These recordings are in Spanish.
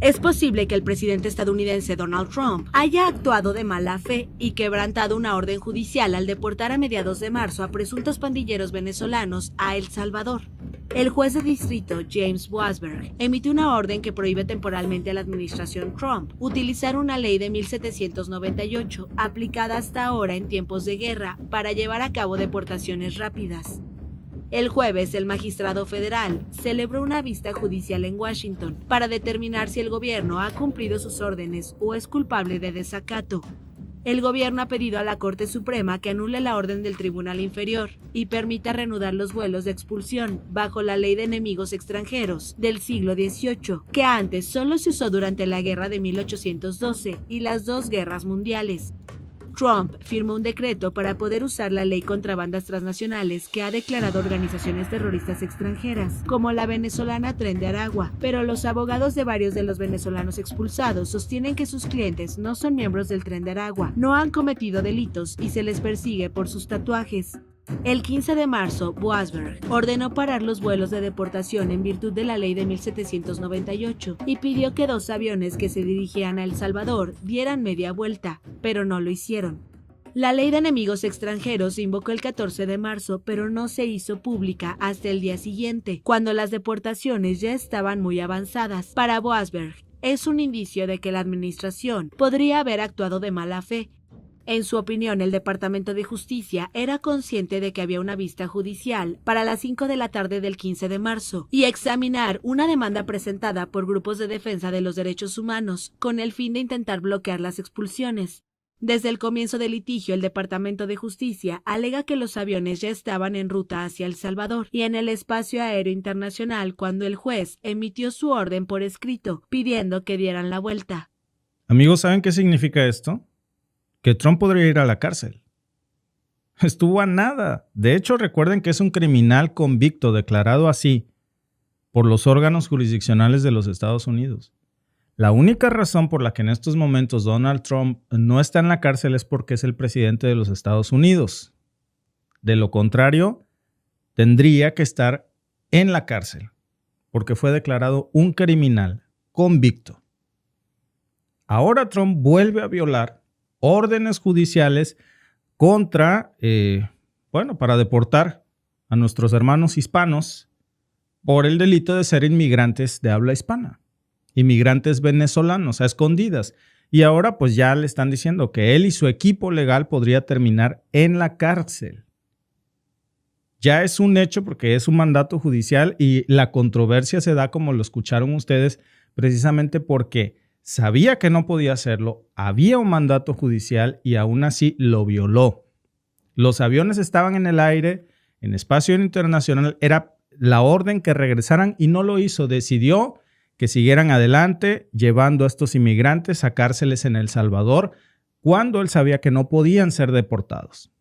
Es posible que el presidente estadounidense Donald Trump haya actuado de mala fe y quebrantado una orden judicial al deportar a mediados de marzo a presuntos pandilleros venezolanos a El Salvador. El juez de distrito James Boasberg emitió una orden que prohíbe temporalmente a la administración Trump utilizar una ley de 1798 aplicada hasta ahora en tiempos de guerra para llevar a cabo deportaciones rápidas. El jueves, el magistrado federal celebró una vista judicial en Washington para determinar si el gobierno ha cumplido sus órdenes o es culpable de desacato. El gobierno ha pedido a la Corte Suprema que anule la orden del Tribunal Inferior y permita reanudar los vuelos de expulsión bajo la Ley de Enemigos Extranjeros del siglo XVIII, que antes solo se usó durante la Guerra de 1812 y las dos guerras mundiales. Trump firmó un decreto para poder usar la ley contra bandas transnacionales que ha declarado organizaciones terroristas extranjeras, como la venezolana Tren de Aragua, pero los abogados de varios de los venezolanos expulsados sostienen que sus clientes no son miembros del Tren de Aragua, no han cometido delitos y se les persigue por sus tatuajes. El 15 de marzo, Boasberg ordenó parar los vuelos de deportación en virtud de la ley de 1798 y pidió que 2 aviones que se dirigían a El Salvador dieran media vuelta, pero no lo hicieron. La ley de enemigos extranjeros se invocó el 14 de marzo, pero no se hizo pública hasta el día siguiente, cuando las deportaciones ya estaban muy avanzadas. Para Boasberg, es un indicio de que la administración podría haber actuado de mala fe. En su opinión, el Departamento de Justicia era consciente de que había una vista judicial para las 5 de la tarde del 15 de marzo y examinar una demanda presentada por grupos de defensa de los derechos humanos con el fin de intentar bloquear las expulsiones. Desde el comienzo del litigio, el Departamento de Justicia alega que los aviones ya estaban en ruta hacia El Salvador y en el espacio aéreo internacional cuando el juez emitió su orden por escrito, pidiendo que dieran la vuelta. Amigos, ¿saben qué significa esto? Que Trump podría ir a la cárcel. Estuvo a nada. De hecho, recuerden que es un criminal convicto declarado así por los órganos jurisdiccionales de los Estados Unidos. La única razón por la que en estos momentos Donald Trump no está en la cárcel es porque es el presidente de los Estados Unidos. De lo contrario, tendría que estar en la cárcel porque fue declarado un criminal convicto. Ahora Trump vuelve a violar órdenes judiciales para deportar a nuestros hermanos hispanos por el delito de ser inmigrantes de habla hispana, inmigrantes venezolanos a escondidas. Y ahora pues ya le están diciendo que él y su equipo legal podría terminar en la cárcel. Ya es un hecho porque es un mandato judicial y la controversia se da, como lo escucharon ustedes, precisamente porque sabía que no podía hacerlo, había un mandato judicial y aún así lo violó. Los aviones estaban en el aire, en espacio internacional, era la orden que regresaran y no lo hizo. Decidió que siguieran adelante llevando a estos inmigrantes a cárceles en El Salvador cuando él sabía que no podían ser deportados.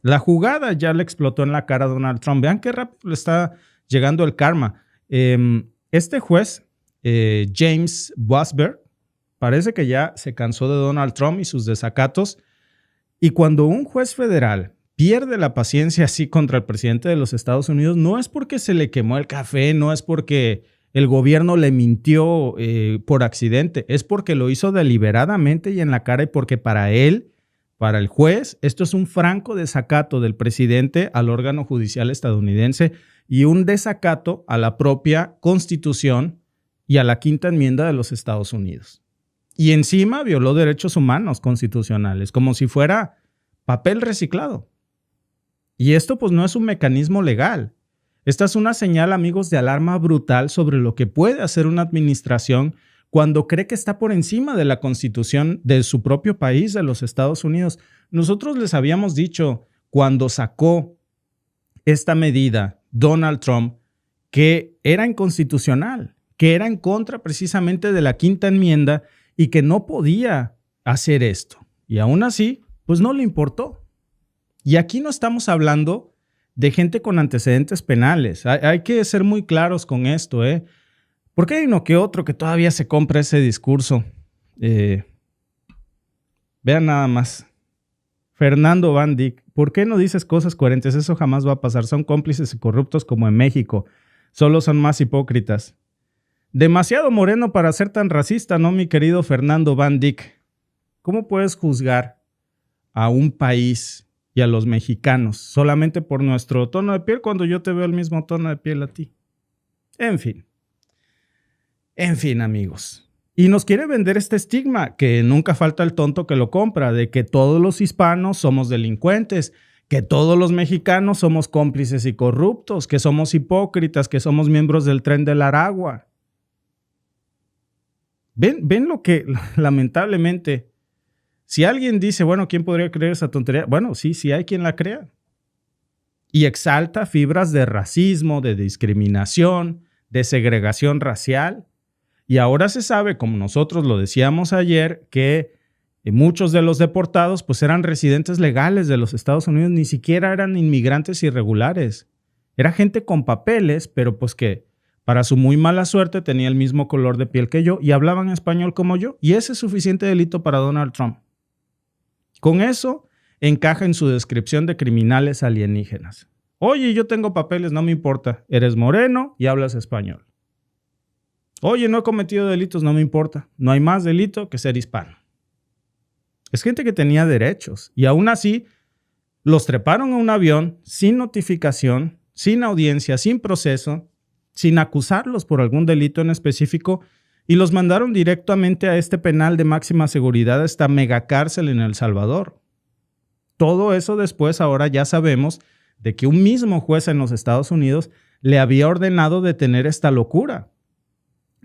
La jugada ya le explotó en la cara a Donald Trump. Vean qué rápido le está llegando el karma. Este juez, James Boasberg, parece que ya se cansó de Donald Trump y sus desacatos. Y cuando un juez federal pierde la paciencia así contra el presidente de los Estados Unidos, no es porque se le quemó el café, no es porque el gobierno le mintió por accidente, es porque lo hizo deliberadamente y en la cara y porque para él, para el juez, esto es un franco desacato del presidente al órgano judicial estadounidense y un desacato a la propia Constitución y a la Quinta Enmienda de los Estados Unidos. Y encima violó derechos humanos constitucionales, como si fuera papel reciclado. Y esto pues no es un mecanismo legal. Esta es una señal, amigos, de alarma brutal sobre lo que puede hacer una administración cuando cree que está por encima de la Constitución de su propio país, de los Estados Unidos. Nosotros les habíamos dicho cuando sacó esta medida Donald Trump que era inconstitucional, que era en contra precisamente de la Quinta Enmienda y que no podía hacer esto. Y aún así, pues no le importó. Y aquí no estamos hablando de gente con antecedentes penales. Hay que ser muy claros con esto, ¿eh? Porque hay uno que otro que todavía se compra ese discurso. Vean nada más. Fernando Van Dyck, ¿por qué no dices cosas coherentes? Eso jamás va a pasar. Son cómplices y corruptos como en México. Solo son más hipócritas. Demasiado moreno para ser tan racista, ¿no, mi querido Fernando Van Dijk? ¿Cómo puedes juzgar a un país y a los mexicanos solamente por nuestro tono de piel cuando yo te veo el mismo tono de piel a ti? En fin, amigos. Y nos quiere vender este estigma, que nunca falta el tonto que lo compra, de que todos los hispanos somos delincuentes, que todos los mexicanos somos cómplices y corruptos, que somos hipócritas, que somos miembros del Tren del Aragua. ¿Ven lo que lamentablemente... Si alguien dice, bueno, ¿quién podría creer esa tontería? Bueno, sí hay quien la crea. Y exalta fibras de racismo, de discriminación, de segregación racial. Y ahora se sabe, como nosotros lo decíamos ayer, que muchos de los deportados pues eran residentes legales de los Estados Unidos, ni siquiera eran inmigrantes irregulares. Era gente con papeles, pero pues que para su muy mala suerte tenía el mismo color de piel que yo y hablaban español como yo. Y ese es suficiente delito para Donald Trump. Con eso encaja en su descripción de criminales alienígenas. Oye, yo tengo papeles, no me importa. Eres moreno y hablas español. Oye, no he cometido delitos, no me importa. No hay más delito que ser hispano. Es gente que tenía derechos y aún así los treparon a un avión sin notificación, sin audiencia, sin proceso, sin acusarlos por algún delito en específico y los mandaron directamente a este penal de máxima seguridad, a esta megacárcel en El Salvador. Todo eso después, ahora ya sabemos de que un mismo juez en los Estados Unidos le había ordenado detener esta locura.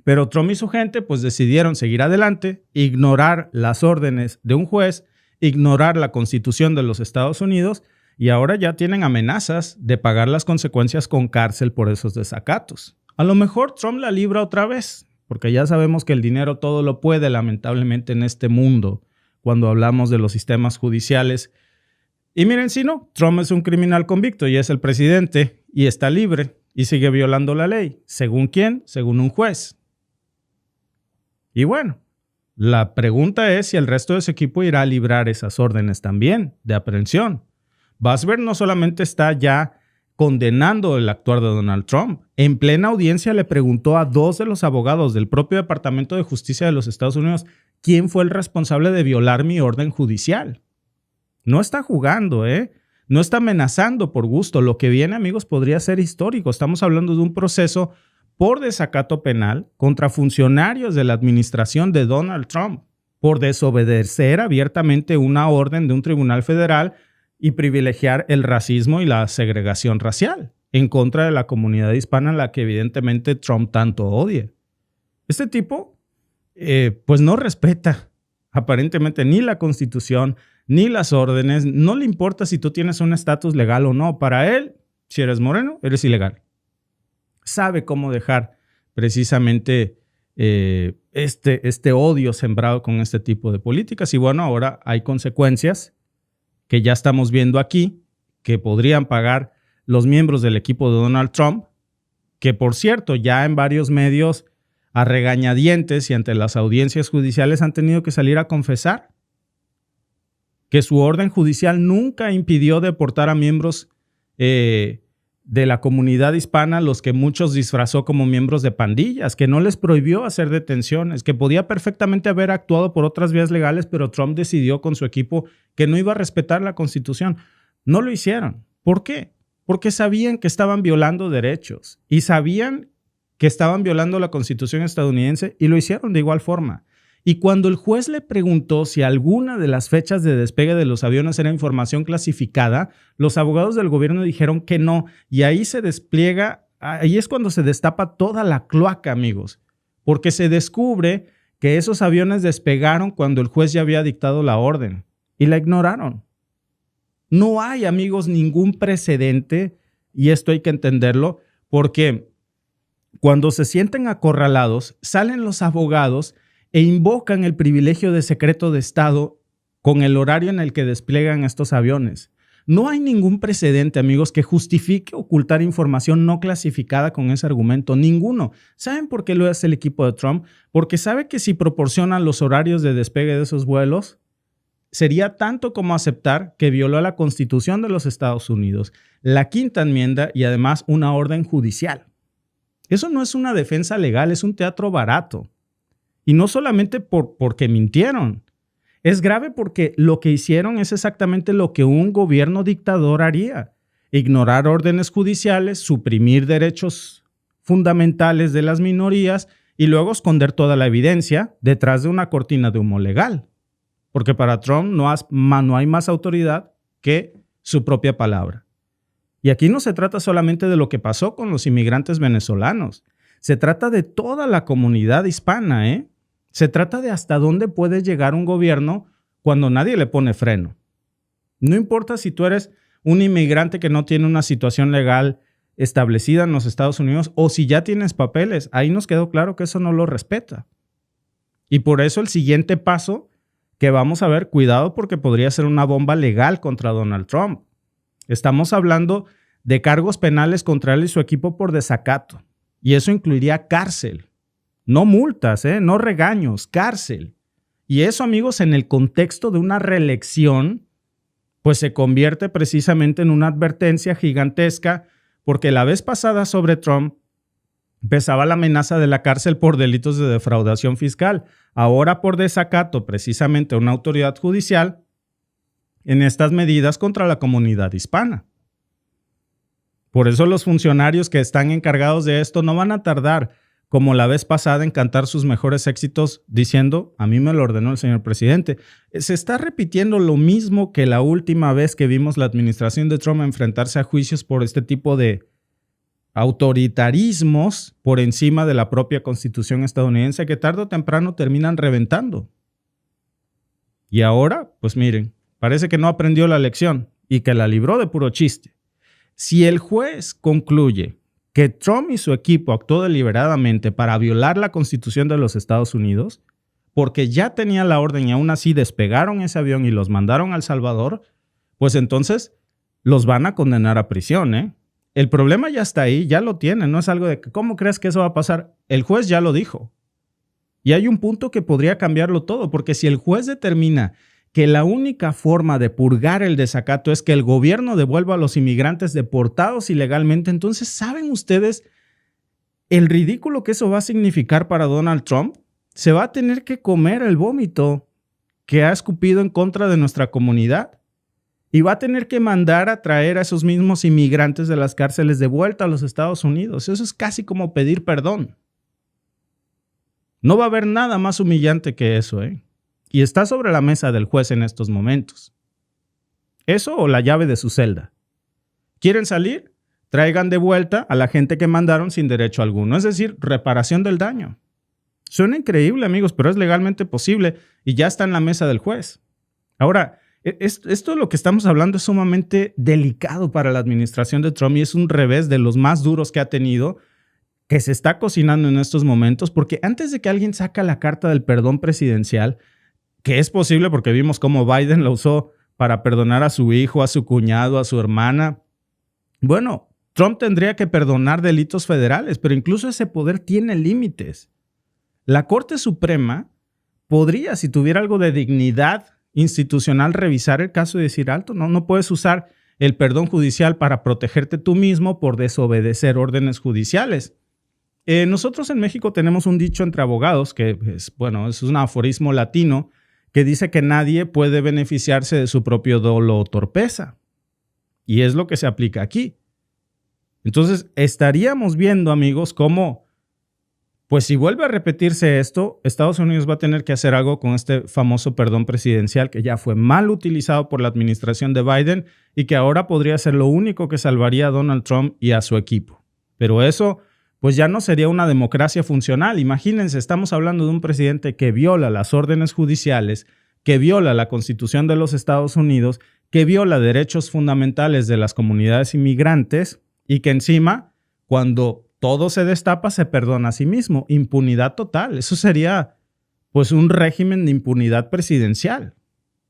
Pero Trump y su gente pues decidieron seguir adelante, ignorar las órdenes de un juez, ignorar la Constitución de los Estados Unidos y ahora ya tienen amenazas de pagar las consecuencias con cárcel por esos desacatos. A lo mejor Trump la libra otra vez, porque ya sabemos que el dinero todo lo puede, lamentablemente, en este mundo, cuando hablamos de los sistemas judiciales. Y miren, si no, Trump es un criminal convicto y es el presidente y está libre y sigue violando la ley. ¿Según quién? Según un juez. Y bueno, la pregunta es si el resto de su equipo irá a librar esas órdenes también de aprehensión. Boswell no solamente está ya condenando el actuar de Donald Trump. En plena audiencia le preguntó a 2 de los abogados del propio Departamento de Justicia de los Estados Unidos quién fue el responsable de violar mi orden judicial. No está jugando, no está amenazando por gusto. Lo que viene, amigos, podría ser histórico. Estamos hablando de un proceso por desacato penal contra funcionarios de la administración de Donald Trump por desobedecer abiertamente una orden de un tribunal federal y privilegiar el racismo y la segregación racial en contra de la comunidad hispana, a la que evidentemente Trump tanto odia. Este tipo, pues no respeta aparentemente ni la Constitución, ni las órdenes. No le importa si tú tienes un estatus legal o no. Para él, si eres moreno, eres ilegal. Sabe cómo dejar precisamente este odio sembrado con este tipo de políticas. Y bueno, ahora hay consecuencias que ya estamos viendo aquí, que podrían pagar los miembros del equipo de Donald Trump, que por cierto ya en varios medios a regañadientes y ante las audiencias judiciales han tenido que salir a confesar que su orden judicial nunca impidió deportar a miembros de la comunidad hispana, los que muchos disfrazó como miembros de pandillas, que no les prohibió hacer detenciones, que podía perfectamente haber actuado por otras vías legales, pero Trump decidió con su equipo que no iba a respetar la Constitución. No lo hicieron. ¿Por qué? Porque sabían que estaban violando derechos y sabían que estaban violando la Constitución estadounidense y lo hicieron de igual forma. Y cuando el juez le preguntó si alguna de las fechas de despegue de los aviones era información clasificada, los abogados del gobierno dijeron que no. Y ahí se despliega, ahí es cuando se destapa toda la cloaca, amigos, porque se descubre que esos aviones despegaron cuando el juez ya había dictado la orden y la ignoraron. No hay, amigos, ningún precedente, y esto hay que entenderlo, porque cuando se sienten acorralados, salen los abogados e invocan el privilegio de secreto de Estado con el horario en el que despliegan estos aviones. No hay ningún precedente, amigos, que justifique ocultar información no clasificada con ese argumento. Ninguno. ¿Saben por qué lo hace el equipo de Trump? Porque sabe que si proporcionan los horarios de despegue de esos vuelos, sería tanto como aceptar que violó la Constitución de los Estados Unidos, la Quinta Enmienda y además una orden judicial. Eso no es una defensa legal, es un teatro barato. Y no solamente porque mintieron. Es grave porque lo que hicieron es exactamente lo que un gobierno dictador haría. Ignorar órdenes judiciales, suprimir derechos fundamentales de las minorías y luego esconder toda la evidencia detrás de una cortina de humo legal. Porque para Trump no hay más autoridad que su propia palabra. Y aquí no se trata solamente de lo que pasó con los inmigrantes venezolanos. Se trata de toda la comunidad hispana, ¿eh? Se trata de hasta dónde puede llegar un gobierno cuando nadie le pone freno. No importa si tú eres un inmigrante que no tiene una situación legal establecida en los Estados Unidos o si ya tienes papeles, ahí nos quedó claro que eso no lo respeta. Y por eso el siguiente paso que vamos a ver, cuidado porque podría ser una bomba legal contra Donald Trump. Estamos hablando de cargos penales contra él y su equipo por desacato. Y eso incluiría cárcel. No multas, no regaños, cárcel. Y eso, amigos, en el contexto de una reelección, pues se convierte precisamente en una advertencia gigantesca, porque la vez pasada sobre Trump pesaba la amenaza de la cárcel por delitos de defraudación fiscal. Ahora por desacato precisamente a una autoridad judicial en estas medidas contra la comunidad hispana. Por eso los funcionarios que están encargados de esto no van a tardar, como la vez pasada, en cantar sus mejores éxitos diciendo, a mí me lo ordenó el señor presidente. Se está repitiendo lo mismo que la última vez que vimos la administración de Trump enfrentarse a juicios por este tipo de autoritarismos por encima de la propia Constitución estadounidense que tarde o temprano terminan reventando. Y ahora, pues miren, parece que no aprendió la lección y que la libró de puro chiste. Si el juez concluye que Trump y su equipo actuó deliberadamente para violar la Constitución de los Estados Unidos, porque ya tenía la orden y aún así despegaron ese avión y los mandaron a El Salvador, pues entonces los van a condenar a prisión, ¿eh? El problema ya está ahí, ya lo tienen, no es algo de que, ¿cómo crees que eso va a pasar? El juez ya lo dijo. Y hay un punto que podría cambiarlo todo, porque si el juez determina que la única forma de purgar el desacato es que el gobierno devuelva a los inmigrantes deportados ilegalmente, entonces, ¿saben ustedes el ridículo que eso va a significar para Donald Trump? Se va a tener que comer el vómito que ha escupido en contra de nuestra comunidad y va a tener que mandar a traer a esos mismos inmigrantes de las cárceles de vuelta a los Estados Unidos. Eso es casi como pedir perdón. No va a haber nada más humillante que eso, ¿eh? Y está sobre la mesa del juez en estos momentos. Eso o la llave de su celda. ¿Quieren salir? Traigan de vuelta a la gente que mandaron sin derecho alguno. Es decir, reparación del daño. Suena increíble, amigos, pero es legalmente posible y ya está en la mesa del juez. Ahora, esto de lo que estamos hablando es sumamente delicado para la administración de Trump y es un revés de los más duros que ha tenido, que se está cocinando en estos momentos, porque antes de que alguien saca la carta del perdón presidencial, que es posible porque vimos cómo Biden la usó para perdonar a su hijo, a su cuñado, a su hermana. Bueno, Trump tendría que perdonar delitos federales, pero incluso ese poder tiene límites. La Corte Suprema podría, si tuviera algo de dignidad institucional, revisar el caso y decir, alto, no puedes usar el perdón judicial para protegerte tú mismo por desobedecer órdenes judiciales. Nosotros en México tenemos un dicho entre abogados que es un aforismo latino que dice que nadie puede beneficiarse de su propio dolo o torpeza. Y es lo que se aplica aquí. Entonces, estaríamos viendo, amigos, cómo, pues si vuelve a repetirse esto, Estados Unidos va a tener que hacer algo con este famoso perdón presidencial que ya fue mal utilizado por la administración de Biden y que ahora podría ser lo único que salvaría a Donald Trump y a su equipo. Pero eso, pues ya no sería una democracia funcional. Imagínense, estamos hablando de un presidente que viola las órdenes judiciales, que viola la Constitución de los Estados Unidos, que viola derechos fundamentales de las comunidades inmigrantes y que encima, cuando todo se destapa, se perdona a sí mismo. Impunidad total. Eso sería, pues, un régimen de impunidad presidencial.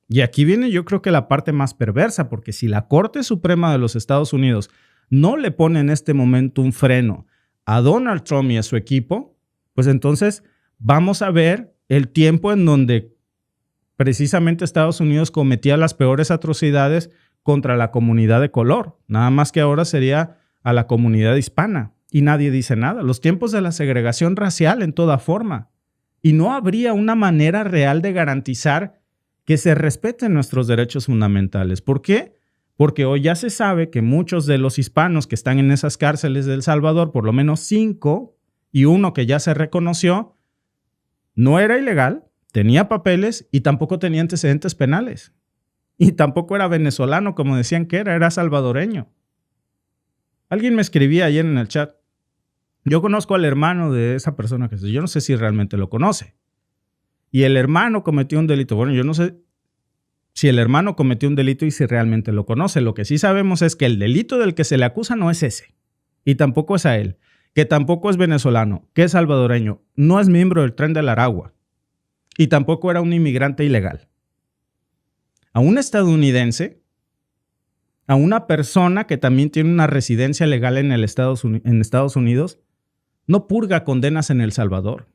Y aquí viene, yo creo que la parte más perversa, porque si la Corte Suprema de los Estados Unidos no le pone en este momento un freno a Donald Trump y a su equipo, pues entonces vamos a ver el tiempo en donde precisamente Estados Unidos cometía las peores atrocidades contra la comunidad de color. Nada más que ahora sería a la comunidad hispana. y nadie dice nada. Los tiempos de la segregación racial en toda forma. Y no habría una manera real de garantizar que se respeten nuestros derechos fundamentales. ¿Por qué? Porque hoy ya se sabe que muchos de los hispanos que están en esas cárceles de El Salvador, por lo menos 5, y uno que ya se reconoció, no era ilegal, tenía papeles y tampoco tenía antecedentes penales. Y tampoco era venezolano, como decían que era salvadoreño. Alguien me escribía ayer en el chat, yo conozco al hermano de esa persona que yo no sé si realmente lo conoce. Y el hermano cometió un delito. Bueno, yo no sé si el hermano cometió un delito y si realmente lo conoce. Lo que sí sabemos es que el delito del que se le acusa no es ese. Y tampoco es a él. Que tampoco es venezolano, que es salvadoreño. No es miembro del Tren del Aragua. Y tampoco era un inmigrante ilegal. A un estadounidense, a una persona que también tiene una residencia legal en Estados Unidos, no purga condenas en El Salvador.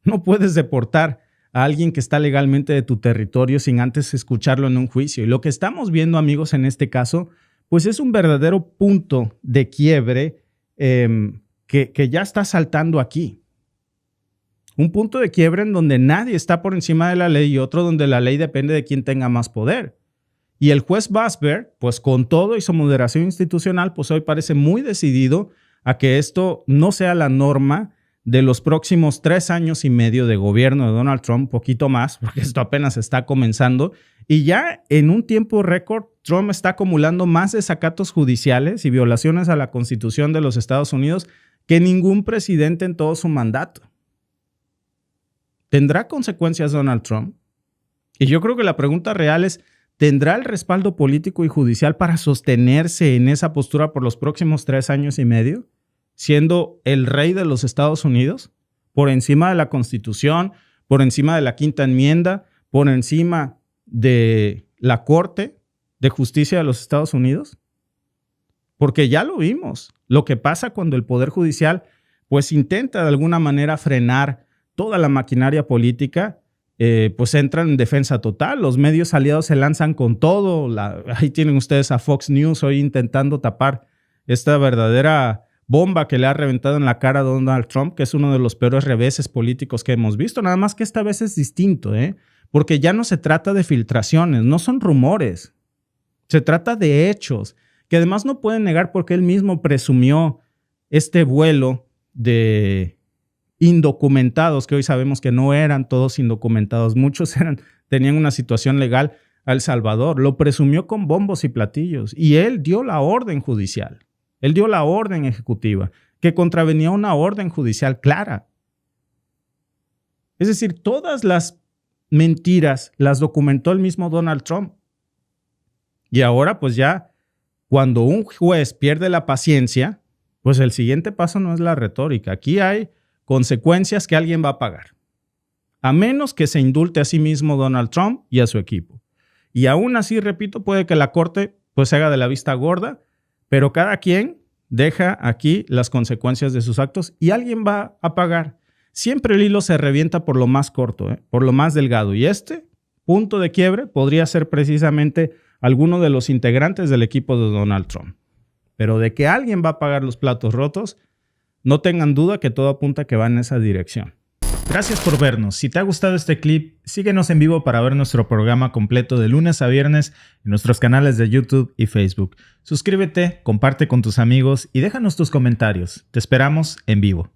No puedes deportar a alguien que está legalmente de tu territorio sin antes escucharlo en un juicio. Y lo que estamos viendo, amigos, en este caso, pues es un verdadero punto de quiebre que ya está saltando aquí. Un punto de quiebre en donde nadie está por encima de la ley y otro donde la ley depende de quién tenga más poder. Y el juez Vosberg, pues con todo y su moderación institucional, pues hoy parece muy decidido a que esto no sea la norma de los próximos 3 años y medio de gobierno de Donald Trump, poquito más, porque esto apenas está comenzando. Y ya en un tiempo récord, Trump está acumulando más desacatos judiciales y violaciones a la Constitución de los Estados Unidos que ningún presidente en todo su mandato. ¿Tendrá consecuencias Donald Trump? Y yo creo que la pregunta real es, ¿tendrá el respaldo político y judicial para sostenerse en esa postura por los próximos 3 años y medio? Siendo el rey de los Estados Unidos, por encima de la Constitución, por encima de la Quinta Enmienda, por encima de la Corte de Justicia de los Estados Unidos. Porque ya lo vimos, lo que pasa cuando el Poder Judicial pues intenta de alguna manera frenar toda la maquinaria política, pues entran en defensa total. Los medios aliados se lanzan con todo. Ahí tienen ustedes a Fox News hoy intentando tapar esta verdadera bomba que le ha reventado en la cara a Donald Trump, que es uno de los peores reveses políticos que hemos visto. Nada más que esta vez es distinto, porque ya no se trata de filtraciones, no son rumores. Se trata de hechos, que además no pueden negar porque él mismo presumió este vuelo de indocumentados, que hoy sabemos que no eran todos indocumentados, muchos tenían una situación legal a El Salvador. Lo presumió con bombos y platillos y él dio la orden judicial. Él dio la orden ejecutiva que contravenía una orden judicial clara. Es decir, todas las mentiras las documentó el mismo Donald Trump. Y ahora, pues ya, cuando un juez pierde la paciencia, pues el siguiente paso no es la retórica. Aquí hay consecuencias que alguien va a pagar. A menos que se indulte a sí mismo Donald Trump y a su equipo. Y aún así, repito, puede que la corte pues se haga de la vista gorda, pero cada quien deja aquí las consecuencias de sus actos y alguien va a pagar. Siempre el hilo se revienta por lo más corto, por lo más delgado. Y este punto de quiebre podría ser precisamente alguno de los integrantes del equipo de Donald Trump. Pero de que alguien va a pagar los platos rotos, no tengan duda que todo apunta que va en esa dirección. Gracias por vernos. Si te ha gustado este clip, síguenos en vivo para ver nuestro programa completo de lunes a viernes en nuestros canales de YouTube y Facebook. Suscríbete, comparte con tus amigos y déjanos tus comentarios. Te esperamos en vivo.